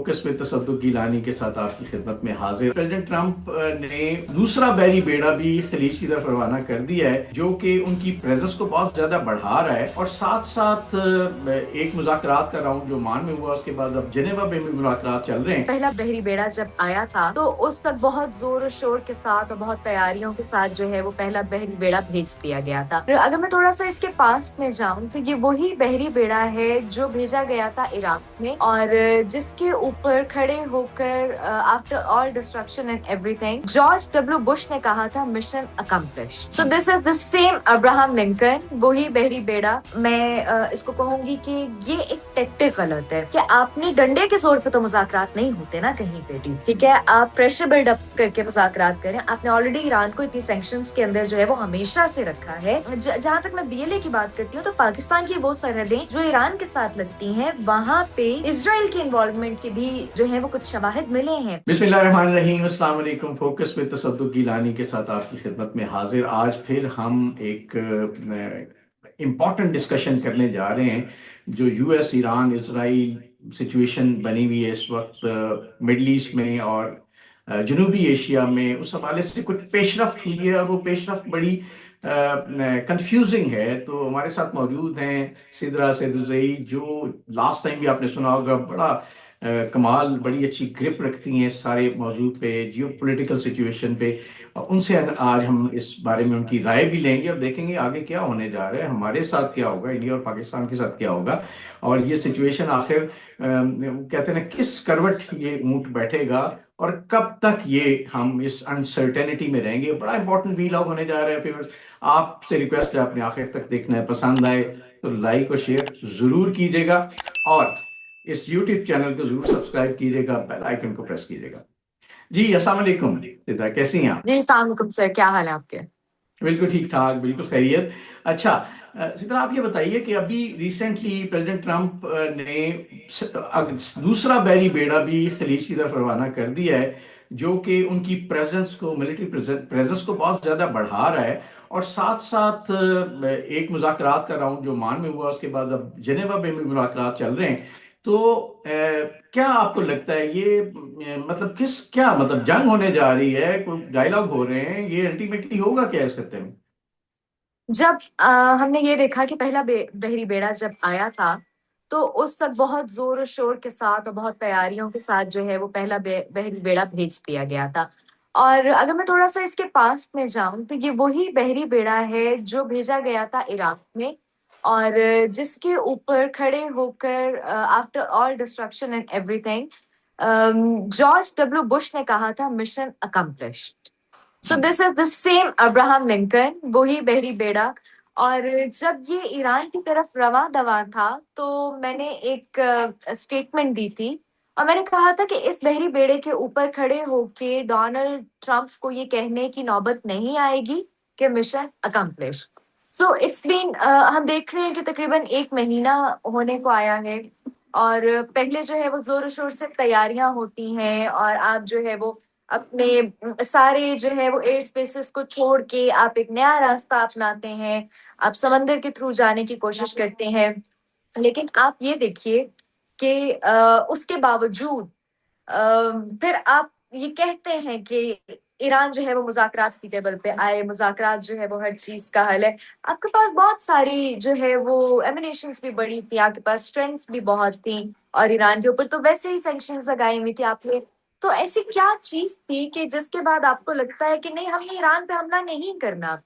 Focus पे तसद्दुक गिलानी के साथ आपकी खिदमत में हाजिर। प्रेसिडेंट ट्रंप ने दूसरा बैरी बेड़ा भी खलीज की तरफ रवाना कर दिया है, जो कि उनकी प्रेजेंस को बहुत ज्यादा बढ़ा रहा है। और साथ साथ एक मुज़ाकरात का राउंड जो ओमान में हुआ, उसके बाद अब जेनेवा में भी मुज़ाकरात चल रहे हैं। पहला बहरी बेड़ा जब आया था तो उस वक्त बहुत जोर और शोर के साथ और बहुत तैयारियों के साथ जो है वो पहला बहरी बेड़ा भेज दिया गया था। तो अगर मैं थोड़ा सा इसके पास्ट में जाऊं तो ये वही बहरी बेड़ा है जो भेजा गया था इराक में, और जिसके ऊपर खड़े होकर after all destruction and everything George W Bush ने कहा था mission accomplish. So this is the same Abraham Lincoln, वही बहरी बेड़ा। मैं इसको कहूंगी कि ये एक टैक्टिक गलत है कि आपने डंडे के जोर पे तो मुज़ाकरात नहीं होते ना कहीं पे भी, ठीक है। आप प्रेशर बिल्डअप करके मुज़ाकरात करें। आपने ऑलरेडी ईरान को इतनी सैंक्शंस के अंदर जो है वो हमेशा से रखा है। जहाँ तक मैं बीएलए की बात करती हूँ तो पाकिस्तान की वो सरहदें जो ईरान के साथ लगती हैं, वहाँ पे इजराइल के इन्वॉल्वमेंट के भी जो है वो कुछ शवाहिद मिले हैं। बिस्मिल्लाहिर्रहमानिर्रहीम, अस्सलाम वालेकुम। फोकस पे तसद्दुक गिलानी के साथ आपकी खिदमत में हाजिर। आज फिर हम एक इम्पॉर्टेंट डिस्कशन करने जा रहे हैं। जो यूएस ईरान इसराइल सिचुएशन बनी हुई है इस वक्त मिडल ईस्ट में और जनूबी एशिया में, उस हवाले से कुछ पेशरफ्त हुई है और वो पेशरफ्त बड़ी कंफ्यूजिंग है। तो हमारे साथ मौजूद हैं सिदरा सैदुज़ई, जो लास्ट टाइम भी आपने सुना होगा बड़ा कमाल, बड़ी अच्छी ग्रिप रखती हैं सारे मौजूद पे, जियो पोलिटिकल सिचुएशन पे। और उनसे आज हम इस बारे में उनकी राय भी लेंगे और देखेंगे आगे क्या होने जा रहा है, हमारे साथ क्या होगा, इंडिया और पाकिस्तान के साथ क्या होगा, और ये सिचुएशन आखिर कहते हैं ना किस करवट ये ऊंट बैठेगा और कब तक ये हम इस अनसर्टेनिटी में रहेंगे। बड़ा इंपॉर्टेंट वीलॉग होने जा रहा है। फिर आपसे रिक्वेस्ट है आपने आखिर तक देखना है, पसंद आए तो लाइक और शेयर जरूर कीजिएगा और इस YouTube चैनल को जरूर सब्सक्राइब कीजिएगा, बेल आइकन को प्रेस कीजिएगा। जी अस्सलाम वालेकुम सिद्रा, कैसी हैं आप? जी अस्सलाम वालेकुम सर, क्या हाल है आपके? बिल्कुल ठीक ठाक, बिल्कुल खैरियत। अच्छा सिद्रा, आप ये बताइए कि अभी रिसेंटली प्रेसिडेंट ट्रंप ने दूसरा बैरी बेड़ा भी खलीज की तरफ रवाना कर दिया है, जो कि उनकी प्रेजेंस को, मिलिट्री प्रेजेंस को बहुत ज्यादा बढ़ा रहा है। और साथ साथ एक मुज़ाकरात का राउंड जो ओमान में हुआ, उसके बाद अब जेनेवा में भी मुज़ाकरात चल रहे हैं। तो क्या आपको लगता है ये मतलब किस, क्या मतलब जंग होने जा रही है, कोई डायलॉग हो रहे हैं, ये अल्टीमेटली होगा क्या इस खत्ते में? जब हमने ये देखा कि पहला बहरी बेड़ा जब आया था तो उस वक्त बहुत जोर और शोर के साथ और बहुत तैयारियों के साथ जो है वो पहला बहरी बेड़ा भेज दिया गया था। और अगर मैं थोड़ा सा इसके पास्ट में जाऊं तो ये वही बहरी बेड़ा है जो भेजा गया था इराक में, और जिसके ऊपर खड़े होकर after all destruction and everything George W Bush ने कहा था mission accomplish. So this is the same Abraham Lincoln, वही बहरी बेड़ा। और जब ये ईरान की तरफ रवा दवा था तो मैंने एक स्टेटमेंट दी थी और मैंने कहा था कि इस बहरी बेड़े के ऊपर खड़े होके डोनाल्ड ट्रंप को ये कहने की नौबत नहीं आएगी कि mission accomplish. So it's been, हम देख रहे हैं कि तकरीबन एक महीना होने को आया है, और पहले जो है वो जोर शोर से तैयारियां होती हैं और आप जो है वो अपने सारे जो है वो एयर स्पेसेस को छोड़ के आप एक नया रास्ता अपनाते हैं, आप समंदर के थ्रू जाने की कोशिश करते हैं। लेकिन आप ये देखिए कि उसके बावजूद फिर आप ये कहते हैं कि ईरान जो है वो मुज़ाकरात की टेबल पे आए, मुज़ाकरात जो है वो हर चीज का हल है। आपके पास बहुत सारी जो है वो एमिनेशंस भी बड़ी थी, आपके पास स्ट्रेंथ्स भी बहुत थी, और ईरान के ऊपर तो वैसे ही सैंक्शंस लगाई हुई थी आपने। तो ऐसी क्या चीज थी कि जिसके बाद आपको लगता है कि नहीं, हमने ईरान पे हमला नहीं करना?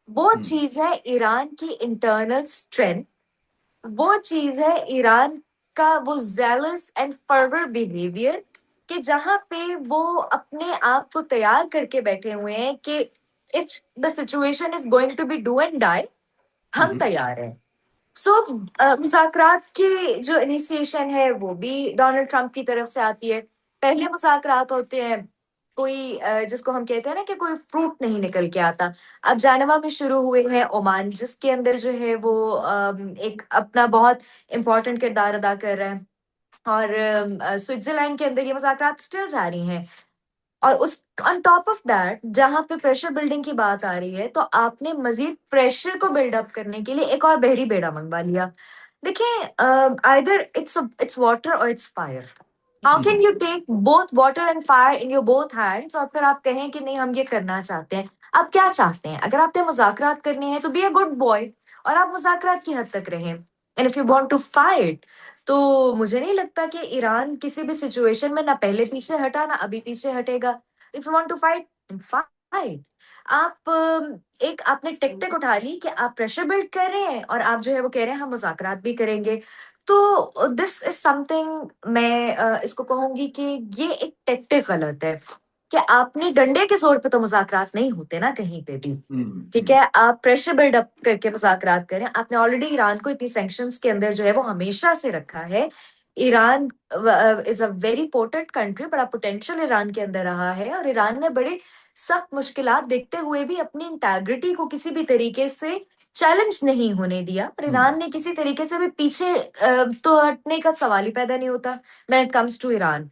वो हम्म। चीज है ईरान की इंटरनल स्ट्रेंथ, वो चीज है ईरान का वो जेलस एंड फर्वर बिहेवियर, कि जहां पे वो अपने आप को तैयार करके बैठे हुए हैं कि if the situation is going to be do and die, हम हम्म। तैयार हैं। सो मुज़ाकरात की जो इनिशिएशन है वो भी डोनाल्ड ट्रंप की तरफ से आती है। पहले मुज़ाकरात होते हैं, कोई जिसको हम कहते हैं ना कि कोई फ्रूट नहीं निकल के आता। अब जानेवा में शुरू हुए हैं ओमान, जिसके अंदर जो है वो एक अपना बहुत इम्पोर्टेंट किरदार अदा कर रहा है, और स्विट्जरलैंड के अंदर ये मुज़ाकरात स्टिल जारी हैं। और उस ऑन टॉप ऑफ दैट जहां पे प्रेशर बिल्डिंग की बात आ रही है तो आपने मजीद प्रेशर को बिल्डअप करने के लिए एक और बहरी बेड़ा मंगवा लिया। देखिए, either it's water or it's fire. How can you take both water and fire in your both hands और फिर आप कहें कि नहीं हम ये करना चाहते हैं। आप क्या चाहते हैं? अगर आपने मुज़ाकरात करने हैं तो बी अ गुड बॉय और आप मुज़ाकरात की हद तक रहें। And if you want to fight तो मुझे नहीं लगता कि ईरान किसी भी सिचुएशन में ना पहले पीछे हटा ना अभी पीछे हटेगा। If you want to fight, fight. आप एक आपने टेक्टिक उठा ली कि आप प्रेशर बिल्ड कर रहे हैं और आप जो है वो कह रहे हैं हम मुज़ाकरात भी करेंगे। तो दिस इज समथिंग मैं इसको कहूंगी कि ये एक टैक्टिक गलत है कि आपने डंडे के जोर पे तो मुज़ाकरात नहीं होते ना कहीं पे भी। ठीक है, आप प्रेशर बिल्डअप करके मुज़ाकरात करें। आपने ऑलरेडी ईरान को इतनी सैंक्शंस के अंदर जो है वो हमेशा से रखा है। Iran is a very important country, बड़ा पोटेंशियल ईरान के अंदर रहा है और ईरान ने बड़े सख्त मुश्किलात देखते हुए भी अपनी इंटेग्रिटी को किसी भी तरीके से चैलेंज नहीं होने दिया और ईरान ने किसी तरीके से भी पीछे तो हटने का सवाल ही पैदा नहीं होता when it comes to Iran.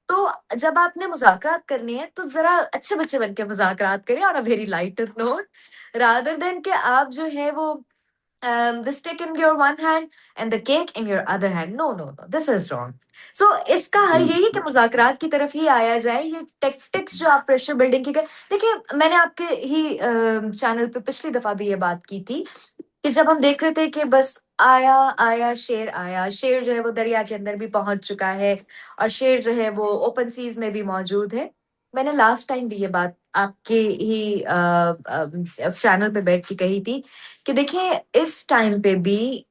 तो जब आपने मुज़ाकरात करनी है तो जरा अच्छे बच्चे बन के मुज़ाकरात करें और a very lighter note rather than कि आप जो है वो the stick in your one hand and the cake in your other hand. No, no, no. This is wrong. So इसका हल यही है कि मुज़ाकरात की तरफ ही आया जाए। ये टेक्टिक्स जो आप प्रेशर बिल्डिंग की कर देखिए, मैंने आपके ही चैनल पे पिछली दफा भी ये बात की थी कि जब हम देख रहे थे कि बस आया आया शेर जो है वो दरिया के अंदर भी पहुंच चुका है और शेर जो है वो ओपन सीज में भी मौजूद है। मैंने लास्ट टाइम भी ये बात आपके ही चैनल पे बैठ के कही थी कि देखिए इस टाइम पे भी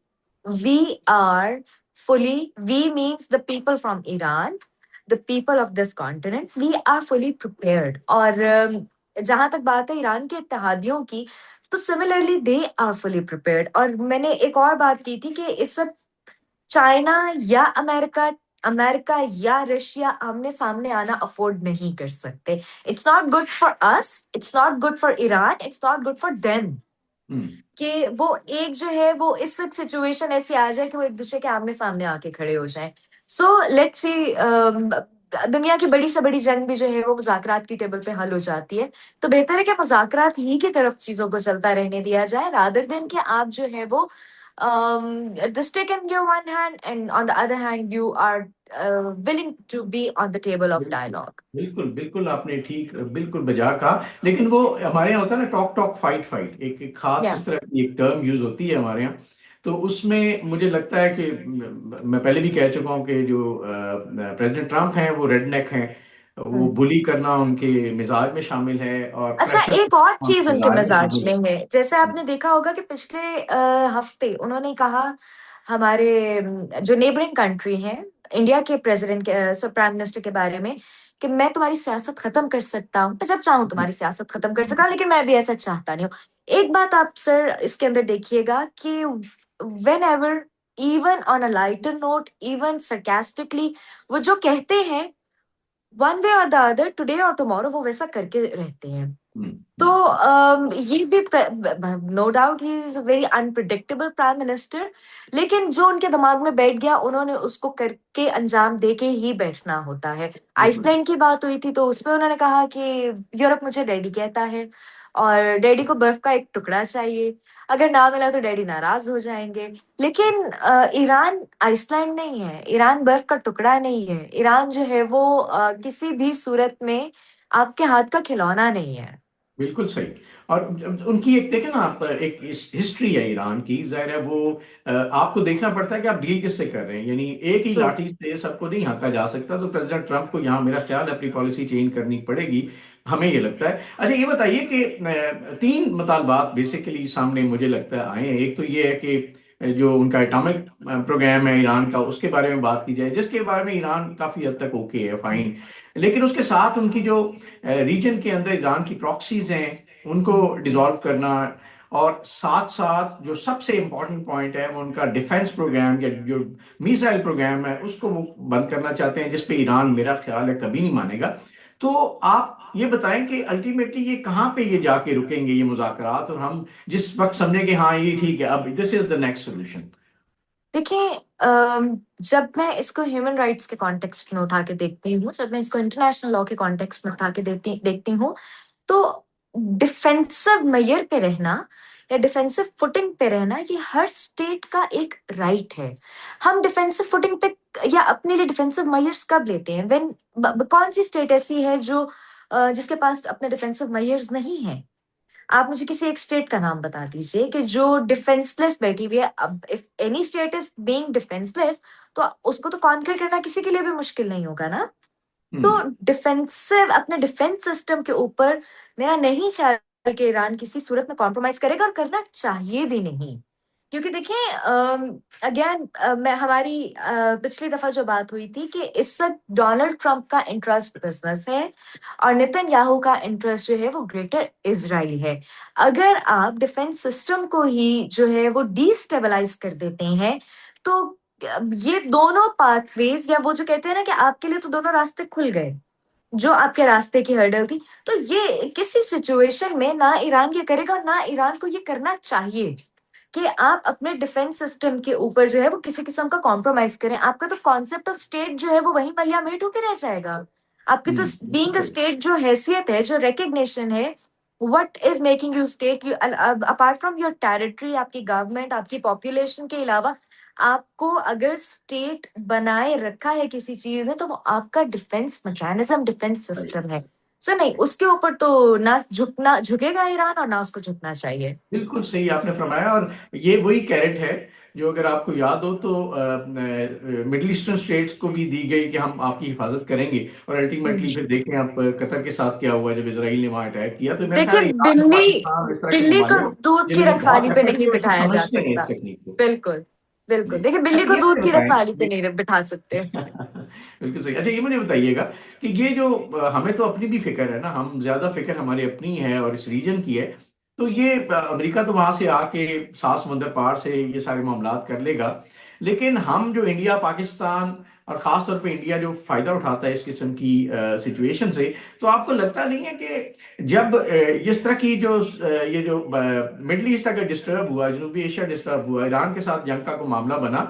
we are fully, we means the people from Iran, the people of this continent, we are fully prepared। और जहां तक बात है ईरान के इत्तेहादियों की, तो similarly they are fully prepared. और मैंने एक और बात की थी कि इस वक्त चाइना या अमेरिका अमेरिका या रशिया आमने सामने आना अफोर्ड नहीं कर सकते। It's not good for us, it's not good for Iran, it's not good for them कि वो एक जो है वो इस सिचुएशन ऐसी आ जाए कि वो एक दूसरे के आमने सामने आके खड़े हो जाएं। सो लेट्स सी, दुनिया की बड़ी से बड़ी जंग भी जो है वो मुज़ाकरात की टेबल पे हल हो जाती है। तो बेहतर है कि मुज़ाकरात ही की तरफ चीजों को चलता रहने दिया जाए रादर देन कि आप जो है वो the stick in your one hand and on the other hand you are willing to be on the table of dialogue। बिल्कुल बिल्कुल आपने ठीक बिल्कुल बजा कहा। लेकिन वो हमारे यहाँ होता है ना, टॉक टॉक फाइट फाइट, एक खास Yeah। इस तरह की एक टर्म यूज होती है हमारे यहाँ। तो उसमें मुझे लगता है कि मैं पहले भी कह चुका हूँ कि जो प्रेसिडेंट ट्रम्प हैं वो रेडनेक हैं। वो बुली करना उनके मिजाज में शामिल है और अच्छा, प्रेशर एक और चीज उनके मिजाज में मिजाज शामिल में है, जैसे है। आपने देखा होगा कि पिछले हफ्ते उन्होंने कहा हमारे जो नेबरिंग कंट्री है इंडिया के प्रेसिडेंट के प्राइम मिनिस्टर के बारे में कि मैं तुम्हारी सियासत खत्म कर सकता हूँ, मैं जब चाहूँ तुम्हारी सियासत खत्म कर सकता हूँ, लेकिन मैं भी ऐसा चाहता नहीं हूँ। एक बात आप सर इसके अंदर देखिएगा कि whenever, even on a lighter note, even sarcastically, वो जो कहते हैं वन वे और द अदर, टुडे और टुमारो वो वैसा करके रहते हैं। तो ये भी no doubt he is a very unpredictable prime minister, लेकिन जो उनके दिमाग में बैठ गया उन्होंने उसको करके अंजाम दे के ही बैठना होता है। आइसलैंड की बात हुई थी तो उसमें उन्होंने कहा कि यूरोप मुझे डैडी कहता है और डैडी को बर्फ का एक टुकड़ा चाहिए, अगर ना मिला तो डैडी नाराज हो जाएंगे। लेकिन ईरान आइसलैंड नहीं है, ईरान बर्फ का टुकड़ा नहीं है, ईरान जो है वो किसी भी सूरत में आपके हाथ का खिलौना नहीं है। बिल्कुल सही। और उनकी एक देखें ना आप, एक हिस्ट्री है ईरान की, जाहिर है वो आपको देखना पड़ता है कि आप डील किससे कर रहे हैं। यानी एक ही True। लाठी से सबको नहीं हाँका जा सकता। तो प्रेसिडेंट ट्रम्प को यहाँ मेरा ख्याल है अपनी पॉलिसी चेंज करनी पड़ेगी, हमें ये लगता है। अच्छा ये बताइए कि तीन मुतालबात बेसिकली सामने मुझे लगता है आए हैं। एक तो ये है कि जो उनका एटॉमिक प्रोग्राम है ईरान का, उसके बारे में बात की जाए, जिसके बारे में ईरान काफी हद तक ओके है, फाइन। लेकिन उसके साथ उनकी जो रीजन के अंदर ईरान की प्रॉक्सीज हैं उनको डिसॉल्व करना, और साथ साथ जो सबसे इम्पोर्टेंट पॉइंट है वो उनका डिफेंस प्रोग्राम या जो मिसाइल प्रोग्राम है उसको वो बंद करना चाहते हैं, जिस पे ईरान मेरा ख्याल है कभी नहीं मानेगा। तो आप ये बताएं कि अल्टीमेटली ये कहाँ पे ये जाके रुकेंगे ये मुज़ाकरात, और हम जिस वक्त समझे कि हाँ ये ठीक है अब this is the next solution. देखिए, जब मैं इसको ह्यूमन राइट्स के कॉन्टेक्स्ट में उठा के देखती हूँ, जब मैं इसको इंटरनेशनल लॉ के कॉन्टेक्स्ट में उठा के देखती देखती हूँ, तो डिफेंसिव मेयर पे रहना या डिफेंसिव फुटिंग पे रहना ये हर स्टेट का एक राइट है। हम डिफेंसिव फुटिंग पे या अपने लिए डिफेंसिव मेजर्स कब लेते हैं? व्हेन कौन सी स्टेट ऐसी है जो जिसके पास अपने डिफेंसिव मेजर्स नहीं है? आप मुझे किसी एक स्टेट का नाम बता दीजिए कि जो डिफेंसलेस बैठी हुई है। अब if any state is being defenceless, तो उसको तो कॉन्कर करना किसी के लिए भी मुश्किल नहीं होगा ना। तो हम्म। डिफेंसिव अपने डिफेंस सिस्टम के ऊपर मेरा नहीं ख्याल कि ईरान किसी सूरत में कॉम्प्रोमाइज करेगा, और करना चाहिए भी नहीं। क्योंकि देखिए, अगेन मैं हमारी पिछली दफा जो बात हुई थी कि इस वक्त डोनाल्ड ट्रंप का इंटरेस्ट बिजनेस है और नेतन्याहू का इंटरेस्ट जो है वो ग्रेटर इजराइल है। अगर आप डिफेंस सिस्टम को ही जो है वो डिस्टेबलाइज कर देते हैं, तो ये दोनों पाथवेज, या वो जो कहते हैं ना कि आपके लिए तो दोनों रास्ते खुल गए जो आपके रास्ते की हर्डल थी, तो ये किसी सिचुएशन में ना ईरान ये करेगा, ना ईरान को ये करना चाहिए कि आप अपने डिफेंस सिस्टम के ऊपर जो है वो किसी किस्म का कॉम्प्रोमाइज करें। आपका तो कॉन्सेप्ट ऑफ स्टेट जो है वो वही मलिया मेट होकर रह जाएगा। आपकी तो बिल्कुल बीइंग अ सही। स्टेट जो हैसियत है, जो रिकग्निशन है, what is making you state, apart from your territory, आपकी गवर्नमेंट, आपकी पॉपुलेशन के अलावा आपको अगर स्टेट बनाए रखा है किसी चीज ने, तो वो आपका डिफेंस मैकेनिज्म, डिफेंस सही। सिस्टम है। सो नहीं, उसके ऊपर तो ना झुकेगा ईरान, और ना उसको झुकना चाहिए। बिल्कुल सही आपने फरमाया। और ये वही कैरेट है जो, अगर आपको याद हो तो, मिडिल ईस्टर्न स्टेट्स को भी दी गई कि हम आपकी हिफाजत करेंगे। और अल्टीमेटली फिर देखें आप कतर के साथ क्या हुआ जब इसराइल ने वहां अटैक किया। तो मेरा ख्याल देखिए, है ईरान, बिल्ली पाकिस्तान, इस तरह के बिल्ली को ममालिक दूध की जिन्होंने रखवाली बहुत पे एफर्ट नहीं किए, वो सब बिठाया जा समझते हैं इस सकता। टेक्निक को। बिल्कुल, बिल्कुल। जी। देखिए, बिल्ली अच्छा, को ये दूध मुझे की बताएं। रखवाली पे नहीं बिठा सकते। बिल्कुल सही। अच्छा, ये मुझे बताइएगा कि ये जो, हमें तो अपनी भी फिक्र है ना, हम ज्यादा फिक्र हमारी अपनी है और इस रीजन की है। तो ये अमेरिका तो वहां से आके सात समुंदर पार से ये सारे मामलात कर लेगा। लेकिन हम जो इंडिया, पाकिस्तान और खास तौर पे इंडिया जो फायदा उठाता है इस किस्म की सिचुएशन से, तो आपको लगता नहीं है कि जब इस तरह की जो ये जो मिडल ईस्ट अगर डिस्टर्ब हुआ, जनूबी एशिया डिस्टर्ब हुआ, ईरान के साथ जंग का कोई मामला बना,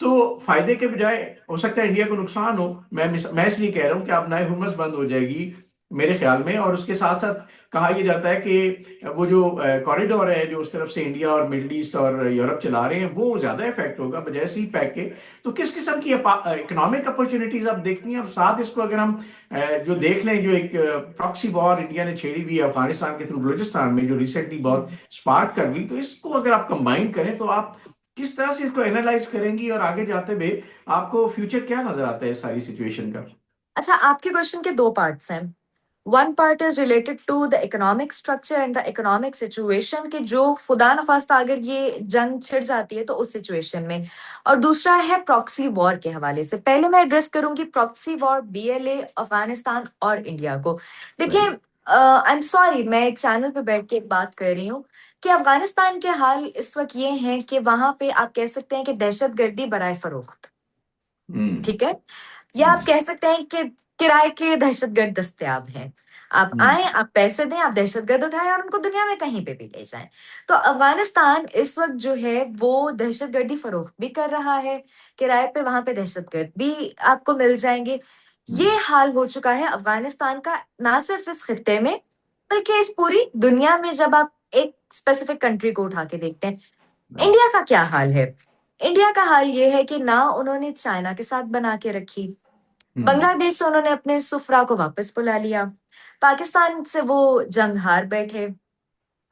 तो फायदे के बजाय हो सकता है इंडिया को नुकसान हो। मैं इसलिए कह रहा हूं कि अब नए हुर्मस बंद हो जाएगी मेरे ख्याल में। और उसके साथ साथ कहा यह जाता है कि वो जो कॉरिडोर है जो उस तरफ से इंडिया और मिडल ईस्ट और यूरोप चला रहे हैं, वो ज्यादा इफेक्ट होगा बजाय सी पैक के। तो किस किस्म की इकोनॉमिक अपॉर्चुनिटीज आप देखती हैं? और साथ इसको अगर हम जो देख लें, जो एक प्रॉक्सी वॉर इंडिया ने छेड़ी हुई है अफगानिस्तान के थ्रू बलूचिस्तान में, जो रिसेंटली बहुत स्पार्क कर गई, तो इसको अगर आप कंबाइन करें तो आप किस तरह से इसको एनालाइज करेंगी? और आगे जाते हुए आपको फ्यूचर क्या नजर आता है इस सारी सिचुएशन का? अच्छा, आपके क्वेश्चन के दो पार्ट्स हैं। One part is related to the economic structure and the economic situation, कि जो खुदा न खास्ता अगर ये जंग छिड़ जाती है तो उस सिचुएशन में। और दूसरा है प्रॉक्सी वॉर के हवाले से। पहले मैं एड्रेस करूंगी प्रॉक्सी वॉर, बीएलए, अफगानिस्तान और इंडिया को। देखिए, राइट। आई एम सॉरी, मैं एक चैनल पे बैठ के एक बात कर रही हूँ कि अफगानिस्तान के हाल इस वक्त ये हैं कि वहां पे आप कह सकते हैं कि दहशतगर्दी बराए फरोख्त, हम्म। ठीक है, या आप हम्म। कह सकते हैं कि किराए के दहशतगर्द दस्तयाब हैं। आप हम्म। आए, आप पैसे दें, आप दहशतगर्द उठाएं और उनको दुनिया में कहीं पे भी ले जाएं। तो अफगानिस्तान इस वक्त जो है वो दहशतगर्दी फरोख्त भी कर रहा है, किराए पे वहां पे दहशतगर्द भी आपको मिल जाएंगे। ये हाल हो चुका है अफगानिस्तान का, ना सिर्फ इस खित्ते में बल्कि इस पूरी दुनिया में। जब आप एक स्पेसिफिक कंट्री को उठा के देखते हैं, राइट। इंडिया का क्या हाल है? इंडिया का हाल ये है कि ना उन्होंने चाइना के साथ बना के रखी, हम्म। बांग्लादेश से उन्होंने अपने सुफरा को वापस बुला लिया, पाकिस्तान से वो जंग हार बैठे।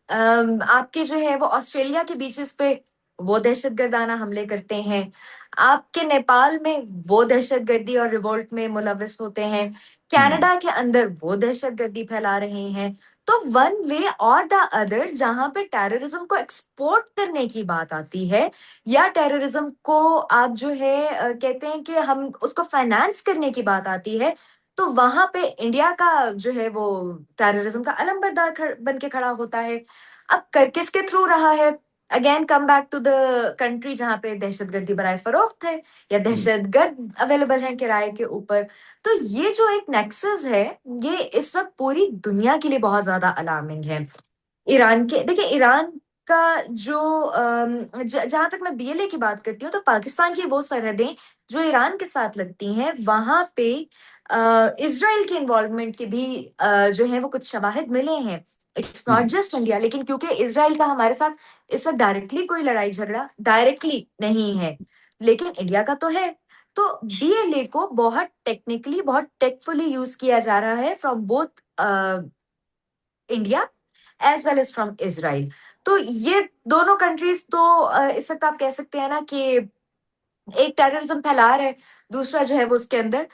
आपके जो है वो ऑस्ट्रेलिया के बीचेस पे वो दहशतगर्दाना हमले करते हैं, आपके नेपाल में वो दहशतगर्दी और रिवोल्ट में मुलविस होते हैं, हम्म। कनाडा के अंदर वो दहशतगर्दी फैला रहे हैं। तो वन वे और द अदर, जहां पे टेररिज्म को एक्सपोर्ट करने की बात आती है, या टेररिज्म को आप जो है कहते हैं कि हम उसको फाइनेंस करने की बात आती है, तो वहां पे इंडिया का जो है वो टेररिज्म का अलंबरदार बन के खड़ा होता है। अब कर किसके थ्रू रहा है? Again come back to the country जहां पे दहशतगर्दी बराए फरोख्त है या हम्म। दहशतगर्द अवेलेबल है किराए के ऊपर। तो ये जो एक नेक्सस है, ये इस वक्त पूरी दुनिया के लिए बहुत ज्यादा अलार्मिंग है। ईरान के, देखिए, ईरान का जो जहां तक मैं बीएलए की बात करती हूँ, तो पाकिस्तान की वो सरहदें जो ईरान के साथ लगती हैं, वहां पे इसराइल के इन्वॉल्वमेंट के भी जो है वो कुछ शवाहिद मिले हैं। It's not hmm. Just India, लेकिन क्योंकि इसराइल का हमारे साथ इस वक्त डायरेक्टली कोई लड़ाई झगड़ा डायरेक्टली नहीं है, लेकिन इंडिया का तो है। तो डीएलए को बहुत टेक्निकली, बहुत टेकफुली यूज किया जा रहा है from both India as well as from Israel. तो ये दोनों कंट्रीज तो इस वक्त आप कह सकते हैं ना कि एक टेररिज्म फैला रहे, दूसरा जो है वो उसके अंदर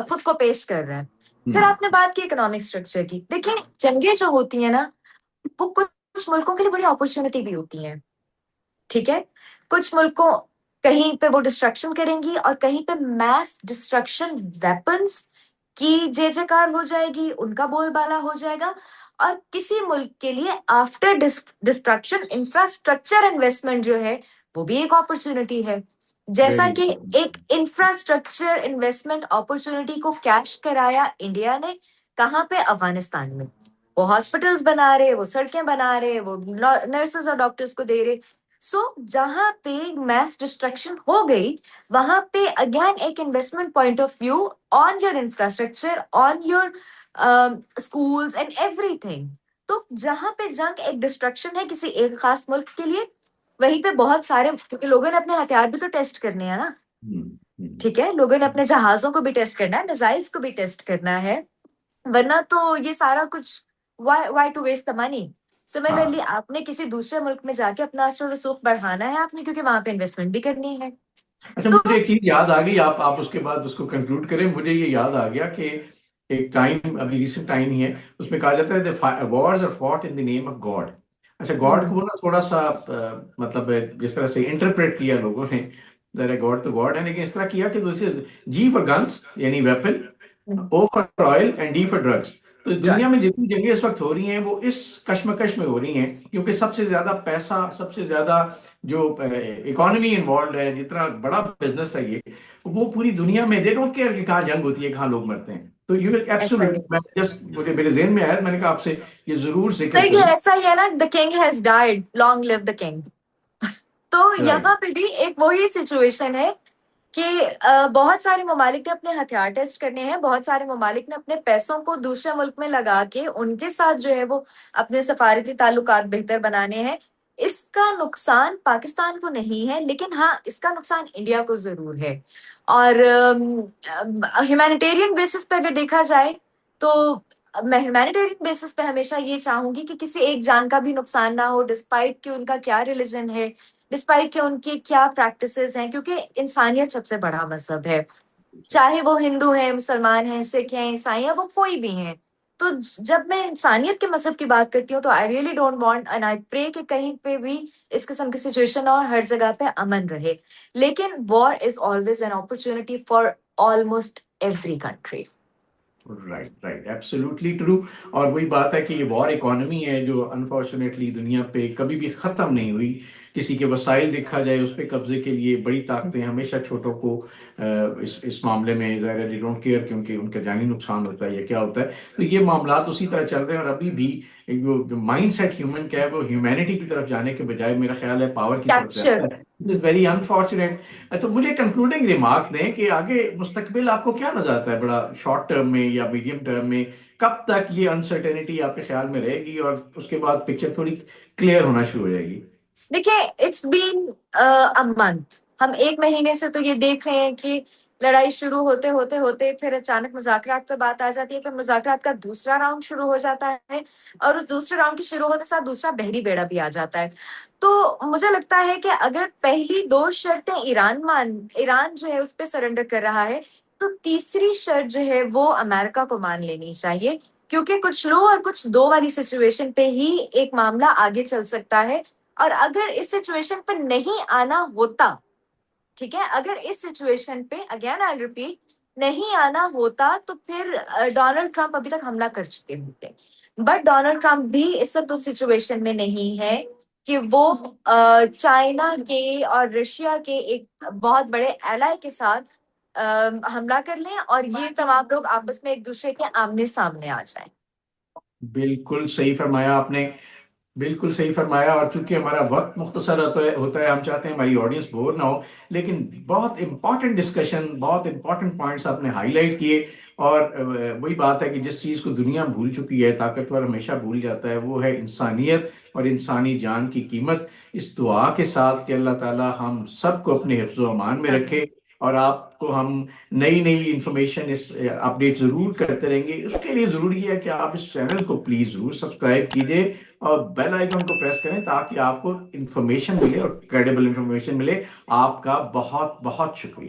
खुद को पेश कर रहा है। फिर आपने बात की इकोनॉमिक स्ट्रक्चर की। देखिए, जंगें जो होती है ना, वो कुछ मुल्कों के लिए बड़ी अपॉर्चुनिटी भी होती है। ठीक है, कुछ मुल्कों, कहीं पे वो डिस्ट्रक्शन करेंगी और कहीं पे मैस डिस्ट्रक्शन वेपन्स की जय जयकार हो जाएगी, उनका बोलबाला हो जाएगा। और किसी मुल्क के लिए आफ्टर डिस्ट्रक्शन इंफ्रास्ट्रक्चर इन्वेस्टमेंट जो है वो भी एक अपॉर्चुनिटी है। जैसा वेरी कि एक इंफ्रास्ट्रक्चर इन्वेस्टमेंट अपॉर्चुनिटी को कैश कराया इंडिया ने, कहाँ पे? अफगानिस्तान में। वो हॉस्पिटल्स बना रहे, वो सड़कें बना रहे, वो नर्सेस और डॉक्टर्स को दे रहे। सो जहां पे मैस डिस्ट्रक्शन हो गई, वहां पे अगेन एक investment point of view on your infrastructure, on your schools and everything. तो जहां पे जंग एक डिस्ट्रक्शन है किसी एक खास मुल्क के लिए, वहीं पे बहुत सारे, क्योंकि लोगों ने अपने हथियार भी तो टेस्ट करने हैं ना। ठीक है, लोगों ने अपने जहाजों को भी टेस्ट करना है, मिसाइल्स को भी टेस्ट करना है, वरना तो ये सारा कुछ, why to waste the money. Similarly हाँ। आपने किसी दूसरे मुल्क में जाके अपना असर रसूख बढ़ाना है आपने, क्योंकि वहां पे इन्वेस्टमेंट भी करनी है। अच्छा, तो मुझे एक चीज याद आ गई, आप उसके बाद उसको कंक्लूड करें। मुझे ये याद आ गया कि एक टाइम, अभी रिसेंट टाइम ही है, उसमें कहा जाता है wars are fought in the name of God. अच्छा, गॉड को ना थोड़ा सा मतलब जिस तरह से इंटरप्रेट किया लोगों ने, गॉड तो गॉड है, लेकिन इस तरह किया कि जी फॉर गन्स यानी weapon, O for oil and D for drugs. तो दुनिया में ड्रग्स। जितनी जंगें इस वक्त हो रही हैं वो इस कश्मकश में हो रही हैं, क्योंकि सबसे ज्यादा पैसा, सबसे ज्यादा जो इकोनॉमी इन्वॉल्व है, जितना बड़ा बिजनेस है ये, वो पूरी दुनिया में दे डोंट केयर कि कहाँ जंग होती है, कहाँ लोग मरते हैं। तो यू विल ऐसा ही एब्सोल्युटली, मैं जस्ट, मुझे मेरे जहन में आया, मैंने कहा आपसे ये जरूर जिक्र सही है, करूं। ऐसा ही है ना, the king has died, long live the king. तो राइट। यहाँ पे भी एक वही सिचुएशन है कि बहुत सारे ममालिक ने अपने हथियार टेस्ट करने हैं, बहुत सारे ममालिक ने अपने पैसों को दूसरे मुल्क में लगा के उनके साथ जो है वो अपने सफारती ताल्लुकात बेहतर बनाने हैं। इसका नुकसान पाकिस्तान को नहीं है, लेकिन हाँ, इसका नुकसान इंडिया को जरूर है। और ह्यूमैनिटेरियन बेसिस पे अगर देखा जाए, तो मैं ह्यूमैनिटेरियन बेसिस पे हमेशा ये चाहूंगी कि किसी एक जान का भी नुकसान ना हो, डिस्पाइट कि उनका क्या रिलीजन है, डिस्पाइट कि उनकी क्या प्रैक्टिसेस हैं, क्योंकि इंसानियत सबसे बड़ा मजहब है। चाहे वो हिंदू है, मुसलमान है, सिख है, ईसाई है, वो कोई भी हैं। तो जब मैं इंसानियत के मजहब की बात करती हूँ, तो I really don't want and I pray कि कहीं पे भी इस किस्म की सिचुएशन और हर जगह पे अमन रहे। लेकिन war is always an opportunity for almost every country. Right, right, absolutely true. और वही बात है कि ये वॉर इकोनॉमी है जो अनफॉर्चुनेटली दुनिया पे कभी भी ख़त्म नहीं हुई। किसी के वसाइल देखा जाए, उस पर कब्जे के लिए बड़ी ताकतें हमेशा छोटों को इस मामले में ज़ाहिर डोंट केयर, क्योंकि उनका जानी नुकसान होता है या क्या होता है। तो ये मामलात उसी तरह चल रहे हैं, और अभी भी एक जो माइंड सेट ह्यूमन का है वो ह्यूमैनिटी की तरफ जाने के बजाय मेरा ख्याल है पावर की तरफ कैप्चर। जाता है। It is very unfortunate. अच्छा, मुझे कंक्लूडिंग रिमार्क दें कि आगे मुस्तकबिल आपको क्या नजर आता है, बड़ा शॉर्ट टर्म में या मीडियम टर्म में, कब तक ये अनसर्टेनिटी आपके ख्याल में रहेगी और उसके बाद पिक्चर थोड़ी क्लियर होना शुरू हो जाएगी? देखिए, इट्स बीन अ मंथ, हम एक महीने से तो ये देख रहे हैं कि लड़ाई शुरू होते होते होते फिर अचानक मुज़ाकरात पे बात आ जाती है, फिर मुज़ाकरात का दूसरा राउंड शुरू हो जाता है, और उस दूसरे राउंड के शुरू होते साथ दूसरा बहरी बेड़ा भी आ जाता है। तो मुझे लगता है कि अगर पहली दो शर्तें ईरान जो है उस पर सरेंडर कर रहा है, तो तीसरी शर्त जो है वो अमेरिका को मान लेनी चाहिए, क्योंकि कुछ लो और कुछ दो वाली सिचुएशन पे ही एक मामला आगे चल सकता है। और अगर इस सिचुएशन पर नहीं आना होता, ठीक है, अगर इस सिचुएशन पे, अगेन आई रिपीट, नहीं आना होता, तो फिर डोनाल्ड ट्रंप अभी तक हमला कर चुके होते। बट डोनाल्ड ट्रंप भी इस वक्त उस सिचुएशन में नहीं है कि वो चाइना के और रशिया के एक बहुत बड़े एलाई के साथ हमला कर लें और ये तमाम लोग आपस में एक दूसरे के आमने सामने आ जाए। बिल्कुल सही फरमाया आपने, बिल्कुल सही फरमाया। और चूंकि हमारा वक्त मुख्तसर होता है, हम चाहते हैं हमारी ऑडियंस बोर ना हो, लेकिन बहुत इंपॉर्टेंट डिस्कशन, बहुत इंपॉर्टेंट पॉइंट्स आपने हाईलाइट किए। और वही बात है कि जिस चीज़ को दुनिया भूल चुकी है, ताकतवर हमेशा भूल जाता है, वो है इंसानियत और इंसानी जान की कीमत। इस दुआ के साथ कि अल्लाह ताला हम सबको अपने हिफ्ज़ व अमान में रखे, और आपको हम नई नई इंफॉर्मेशन इस अपडेट ज़रूर करते रहेंगे। उसके लिए ज़रूरी है कि आप इस चैनल को प्लीज़ ज़रूर सब्सक्राइब कीजिए और बेल आइकन को प्रेस करें ताकि आपको इंफॉर्मेशन मिले और क्रेडिबल इंफॉर्मेशन मिले। आपका बहुत बहुत शुक्रिया।